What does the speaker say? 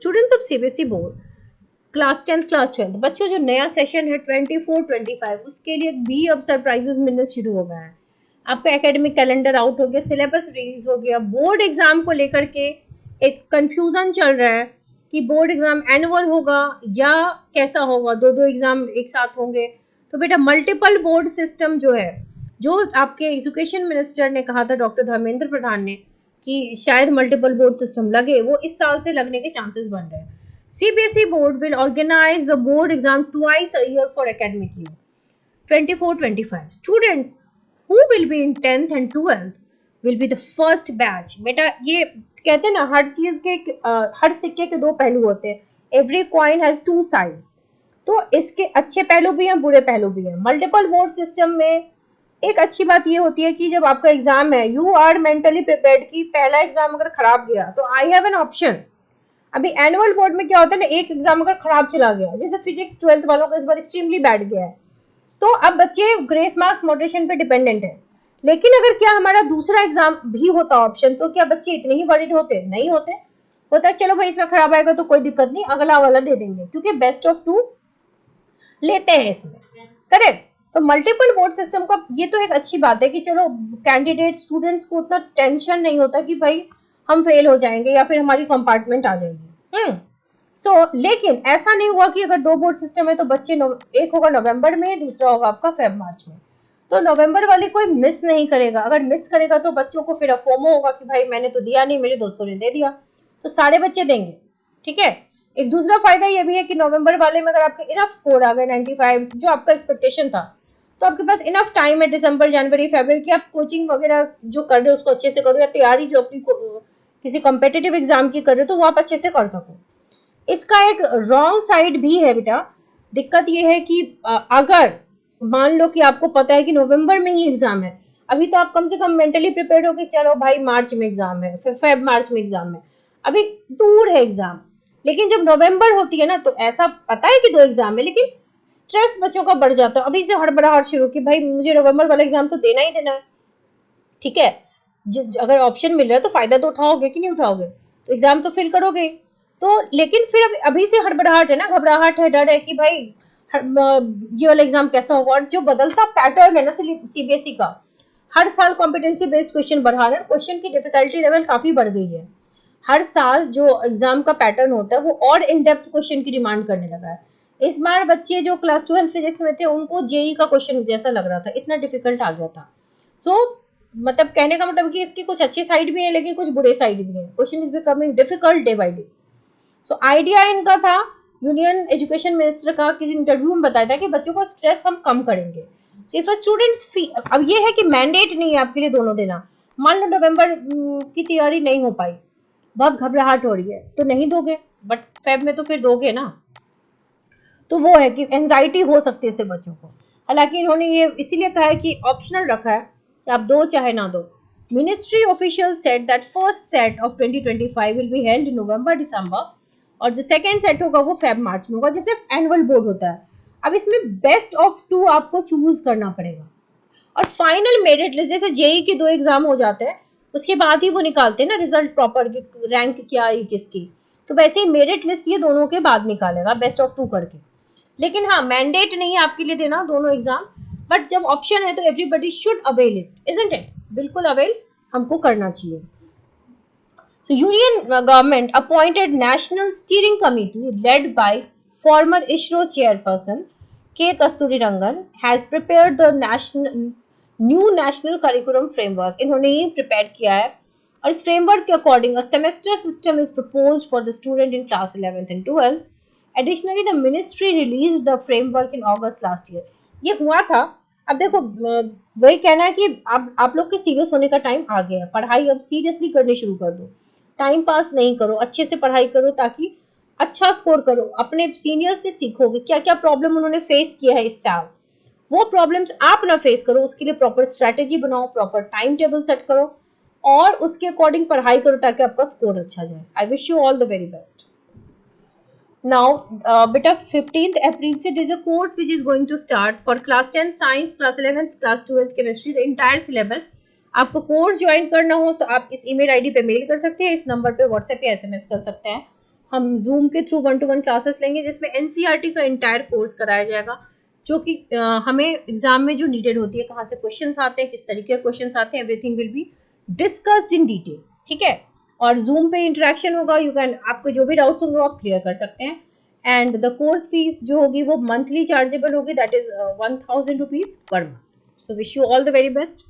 Students of CBSE board class 10th class 12th बच्चों, जो नया सेशन है 24-25 उसके लिए भी अब सरप्राइजेस मिलने शुरू हो गए हैं। आपका एकेडमिक कैलेंडर आउट हो गया, सिलेबस रिलीज हो गया, बोर्ड एग्जाम को लेकर के एक कंफ्यूजन चल रहा है कि बोर्ड एग्जाम एनुअल होगा या कैसा होगा, दो एग्जाम एक साथ होंगे। तो बेटा मल्टीपल बोर्ड सिस्टम जो है, जो आपके एजुकेशन मिनिस्टर ने कहा था डॉक्टर धर्मेंद्र प्रधान ने कि शायद मल्टीपल बोर्ड सिस्टम लगे, वो इस साल से लगने के चांसेस बन रहे हैं। CBSE board will organize the board exam twice a year for academic year 24-25. Students who will be in 10th and 12th will be the first batch. बेटा ये कहते हैं ना, हर चीज के हर सिक्के के दो पहलू होते हैं। Every coin has two sides. तो इसके अच्छे पहलू भी हैं, बुरे पहलू भी हैं। मल्टीपल बोर्ड सिस्टम में एक अच्छी बात ये होती है कि जब आपका एग्जाम है, यू आर मेंटली प्रिपेयर्ड कि पहला एग्जाम अगर खराब गया तो आई हैव एन ऑप्शन। अभी एनुअल बोर्ड में क्या होता है ना, एक एग्जाम अगर खराब चला गया, जैसे फिजिक्स 12th वालों का इस बार एक्सट्रीमली बैड गया है, तो अब बच्चे ग्रेस मार्क्स मॉडरेशन पे डिपेंडेंट है। लेकिन अगर क्या हमारा दूसरा एग्जाम भी होता ऑप्शन, तो क्या बच्चे इतने ही वरीड होते? नहीं होते। होता है चलो भाई इसमें खराब आएगा तो कोई दिक्कत नहीं, अगला वाला दे देंगे, क्योंकि बेस्ट ऑफ 2 लेते हैं इसमें। करेक्ट। तो मल्टीपल बोर्ड सिस्टम का ये तो एक अच्छी बात है कि चलो कैंडिडेट स्टूडेंट्स को उतना टेंशन नहीं होता कि भाई हम फेल हो जाएंगे या फिर हमारी कंपार्टमेंट आ जाएगी। लेकिन ऐसा नहीं हुआ कि अगर 2 बोर्ड सिस्टम है तो बच्चे एक होगा नवंबर में, दूसरा होगा आपका फेब मार्च में। तो नवंबर वाले कोई मिस नहीं करेगा। अगर मिस करेगा तो बच्चों को फिर अफोमो होगा कि भाई मैंने तो दिया नहीं, मेरे दोस्तों ने दे दिया। तो सारे बच्चे देंगे। ठीक है। एक दूसरा फायदा ये भी है कि नवंबर वाले में अगर आपके इनफ स्कोर आ गए 95 जो आपका एक्सपेक्टेशन था, तो आपके पास इनफ टाइम है दिसंबर, जनवरी, फरवरी की आप कोचिंग वगैरह जो कर रहे हो उसको अच्छे से करो, या तैयारी जो अपनी किसी कॉम्पिटिटिव एग्जाम की कर रहे हो तो वो आप अच्छे से कर सको। इसका एक रॉन्ग साइड भी है बेटा। दिक्कत ये है कि अगर मान लो कि आपको पता है कि नवंबर में ही एग्जाम है, अभी तो आप कम से कम मेंटली प्रिपेयर हो कि चलो भाई मार्च में एग्जाम है, फिर फेब मार्च में एग्जाम है, अभी दूर है एग्जाम। लेकिन जब नवंबर होती है ना, तो ऐसा पता है कि 2 एग्जाम है, लेकिन स्ट्रेस बच्चों का बढ़ जाता है अभी से हड़बड़ाहट शुरू कि भाई मुझे नवंबर वाला एग्जाम तो देना ही देना है। ठीक है। अगर ऑप्शन मिल रहा है तो फायदा तो उठाओगे कि नहीं उठाओगे, तो एग्जाम तो फिल करोगे। तो लेकिन फिर अभी से हड़बड़ाहट है ना, घबराहट है, डर है कि भाई ये वाला एग्जाम कैसा होगा। और जो बदलता पैटर्न है ना सीबीएसई का, हर साल कॉम्पिटेंसी बेस्ड क्वेश्चन बढ़ा रहे हैं, क्वेश्चन की डिफिकल्टी लेवल काफी बढ़ गई है। हर साल जो एग्जाम का पैटर्न होता है वो और इन डेप्थ क्वेश्चन की डिमांड करने लगा है। इस बार बच्चे जो क्लास 12 फिजिक्स में थे उनको जेई का क्वेश्चन जैसा लग रहा था, इतना डिफिकल्ट आ गया था। मतलब कहने का मतलब कि इसकी कुछ अच्छी साइड भी है लेकिन कुछ बुरे साइड भी है। Question is becoming difficult day by day. So idea इनका था, यूनियन एजुकेशन मिनिस्टर का किसी इंटरव्यू में बताया था कि बच्चों का स्ट्रेस हम कम करेंगे। सो इफ स्टूडेंट्स अब ये है कि मैंडेट नहीं है आपके लिए दोनों देना। मान लो नवंबर की तैयारी नहीं हो पाई, बहुत घबराहट हो रही है, तो नहीं दोगे, बट फेब में तो फिर दोगे ना। तो वो है कि एंजाइटी हो सकती है इससे बच्चों को। हालांकि इन्होंने ये इसीलिए कहा है कि ऑप्शनल रखा है कि आप दो चाहे ना दो। Ministry official said that first set of 2025 will be held in November December, और जो सेकेंड सेट होगा वो फेब मार्च में होगा, जैसे एनुअल बोर्ड होता है। अब इसमें बेस्ट ऑफ 2 आपको चूज करना पड़ेगा। और फाइनल मेरिट लिस्ट, जैसे जेई के 2 एग्जाम हो जाते हैं उसके बाद ही वो निकालते हैं ना रिजल्ट प्रॉपर, रैंक क्या आई किसकी, तो वैसे ही मेरिट लिस्ट ये दोनों के बाद निकालेगा बेस्ट ऑफ 2 करके। लेकिन हाँ, मैंडेट नहीं है आपके लिए देना दोनों एग्जाम, बट जब ऑप्शन है तो everybody should avail it, isn't it? बिल्कुल अवेल हमको करना चाहिए। So Union government appointed National Steering Committee led by former ISRO chairperson K. Kasturirangan has prepared the new national curriculum framework. इन्होंने ही prepare किया है, और इस फ्रेमवर्क के according a semester system is proposed for the student in class 11th and 12th. Additionally, the ministry released the framework in August last year. ये हुआ था। अब देखो वही कहना है कि आप लोग के सीरियस होने का टाइम आ गया है, पढ़ाई अब सीरियसली करनी शुरू कर दो, टाइम पास नहीं करो, अच्छे से पढ़ाई करो ताकि अच्छा स्कोर करो। अपने सीनियर से सीखोगे क्या क्या प्रॉब्लम उन्होंने फेस किया है इस साल, वो प्रॉब्लम्स आप ना फेस करो, उसके लिए प्रॉपर स्ट्रैटेजी बनाओ, प्रॉपर टाइम टेबल सेट करो और उसके अकॉर्डिंग पढ़ाई करो ताकि आपका स्कोर अच्छा जाए। I wish you all the very best. Now, beta 15th April से there is a course which is going to start for class 10 science, class 11th, class 12th chemistry, the entire syllabus. आपको course join करना हो तो आप इस email ID पे mail कर सकते हैं, इस नंबर पे व्हाट्सएप या एसएमएस कर सकते हैं। हम जूम के थ्रू 1-to-1 क्लासेस लेंगे जिसमें एनसीईआरटी का एंटायर कोर्स कराया जाएगा, जो कि हमें एग्जाम में जो नीडेड होती है, कहाँ से क्वेश्चंस आते हैं, किस तरीके के क्वेश्चंस आते हैं, everything will be discussed in details, ठीक है। और जूम पे इंटरेक्शन होगा, यू कैन, आपको जो भी डाउट्स होंगे वो आप क्लियर कर सकते हैं। एंड द कोर्स फीस जो होगी वो मंथली चार्जेबल होगी, that is 1000 rupees per month. So wish you all the very best.